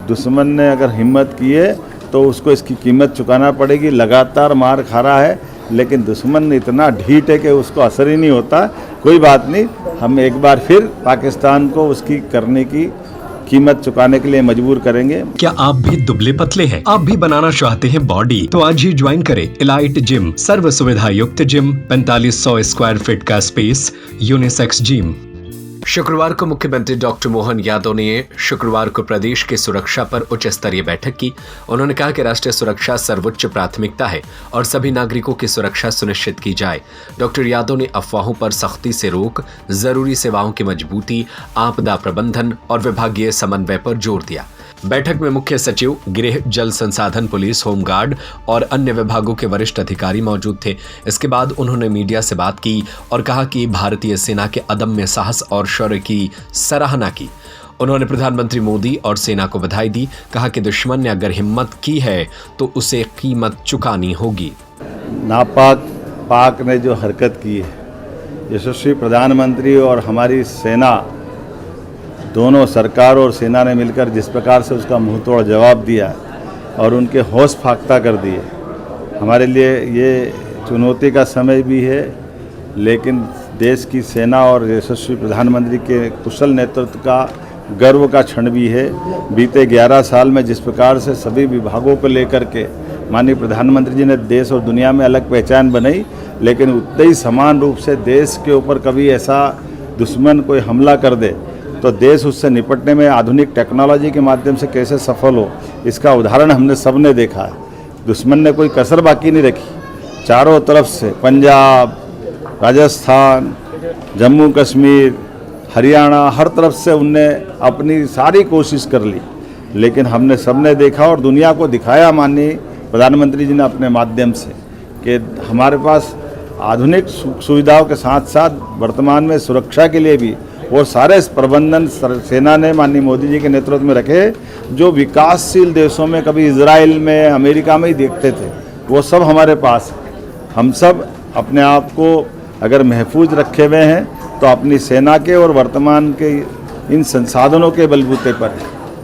दुश्मन ने अगर हिम्मत की है तो उसको इसकी कीमत चुकाना पड़ेगी। लगातार मार खा रहा है, लेकिन दुश्मन इतना ढीठ है कि उसको असर ही नहीं होता। कोई बात नहीं, हम एक बार फिर पाकिस्तान को उसकी करने की कीमत चुकाने के लिए मजबूर करेंगे। क्या आप भी दुबले पतले हैं? आप भी बनाना चाहते हैं बॉडी? तो आज ही ज्वाइन करें एलाइट जिम। सर्व सुविधा युक्त जिम, 4500 स्क्वायर फीट का स्पेस, यूनिसेक्स जिम। शुक्रवार को मुख्यमंत्री डॉक्टर मोहन यादव ने शुक्रवार को प्रदेश की सुरक्षा पर उच्च स्तरीय बैठक की। उन्होंने कहा कि राष्ट्रीय सुरक्षा सर्वोच्च प्राथमिकता है और सभी नागरिकों की सुरक्षा सुनिश्चित की जाए। डॉक्टर यादव ने अफवाहों पर सख्ती से रोक, जरूरी सेवाओं की मजबूती, आपदा प्रबंधन और विभागीय समन्वय पर जोर दिया। बैठक में मुख्य सचिव, गृह, जल संसाधन, पुलिस, होमगार्ड और अन्य विभागों के वरिष्ठ अधिकारी मौजूद थे। इसके बाद उन्होंने मीडिया से बात की और कहा कि भारतीय सेना के अदम्य साहस और शौर्य की सराहना की। उन्होंने प्रधानमंत्री मोदी और सेना को बधाई दी। कहा कि दुश्मन ने अगर हिम्मत की है तो उसे कीमत चुकानी होगी। नापाक पाक ने जो हरकत की है, यशस्वी प्रधानमंत्री और हमारी सेना, दोनों सरकार और सेना ने मिलकर जिस प्रकार से उसका मुंहतोड़ जवाब दिया और उनके होश फाख्ता कर दिए, हमारे लिए ये चुनौती का समय भी है, लेकिन देश की सेना और यशस्वी प्रधानमंत्री के कुशल नेतृत्व का गर्व का क्षण भी है। बीते 11 साल में जिस प्रकार से सभी विभागों को लेकर के माननीय प्रधानमंत्री जी ने देश और दुनिया में अलग पहचान बनाई, लेकिन उतने ही समान रूप से देश के ऊपर कभी ऐसा दुश्मन कोई हमला कर दे तो देश उससे निपटने में आधुनिक टेक्नोलॉजी के माध्यम से कैसे सफल हो, इसका उदाहरण हमने सबने देखा है। दुश्मन ने कोई कसर बाकी नहीं रखी। चारों तरफ से पंजाब, राजस्थान, जम्मू कश्मीर, हरियाणा, हर तरफ से उनने अपनी सारी कोशिश कर ली, लेकिन हमने सबने देखा और दुनिया को दिखाया माननीय प्रधानमंत्री जी ने अपने माध्यम से कि हमारे पास आधुनिक सुविधाओं के साथ साथ वर्तमान में सुरक्षा के लिए भी वो सारे प्रबंधन सेना ने माननीय मोदी जी के नेतृत्व में रखे, जो विकासशील देशों में कभी इजराइल में, अमेरिका में ही देखते थे, वो सब हमारे पास है। हम सब अपने आप को अगर महफूज रखे हुए हैं तो अपनी सेना के और वर्तमान के इन संसाधनों के बलबूते पर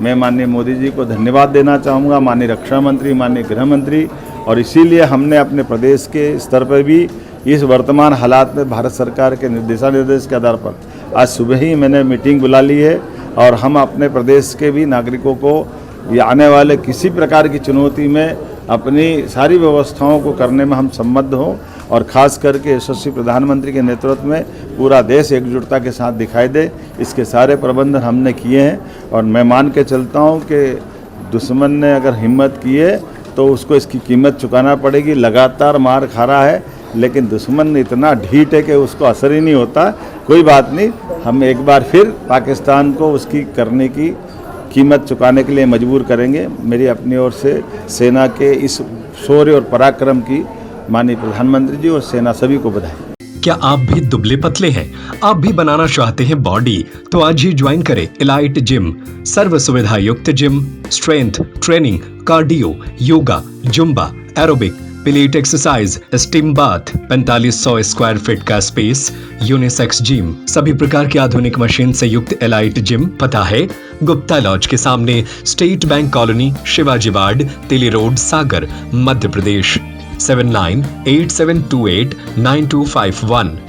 मैं माननीय मोदी जी को धन्यवाद देना चाहूँगा, माननीय रक्षा मंत्री, माननीय गृह मंत्री, और इसीलिए हमने अपने प्रदेश के स्तर पर भी इस वर्तमान हालात में भारत सरकार के दिशा निर्देश के आधार पर आज सुबह ही मैंने मीटिंग बुला ली है और हम अपने प्रदेश के भी नागरिकों को ये आने वाले किसी प्रकार की चुनौती में अपनी सारी व्यवस्थाओं को करने में हम सम्मत हों, और ख़ास करके यशस्वी प्रधानमंत्री के नेतृत्व में पूरा देश एकजुटता के साथ दिखाई दे। इसके सारे प्रबंधन हमने किए हैं और मैं मान के चलता हूँ कि दुश्मन ने अगर हिम्मत की है तो उसको इसकी कीमत चुकाना पड़ेगी। लगातार मार खा रहा है, लेकिन दुश्मन इतना ढीठ है कि उसको असर ही नहीं होता। कोई बात नहीं, हम एक बार फिर पाकिस्तान को उसकी करने की कीमत चुकाने के लिए मजबूर करेंगे। मेरी अपनी ओर से सेना के इस शौर्य और पराक्रम की माननीय प्रधानमंत्री जी और सेना सभी को बधाई। क्या आप भी दुबले पतले हैं? आप भी बनाना चाहते हैं बॉडी? तो आज ही ज्वाइन करें एलाइट जिम। सर्व सुविधा युक्त gym, strength training, cardio, yoga, Zumba, aerobic, pellet exercise, steam bath, 4500 square feet का स्पेस, यूनिसेक्स जिम। सभी प्रकार की आधुनिक मशीन से युक्त एलाइट जिम। पता है गुप्ता लॉज के सामने, state bank colony, Shivaji ward, तिली रोड, सागर, मध्य प्रदेश। 7987289251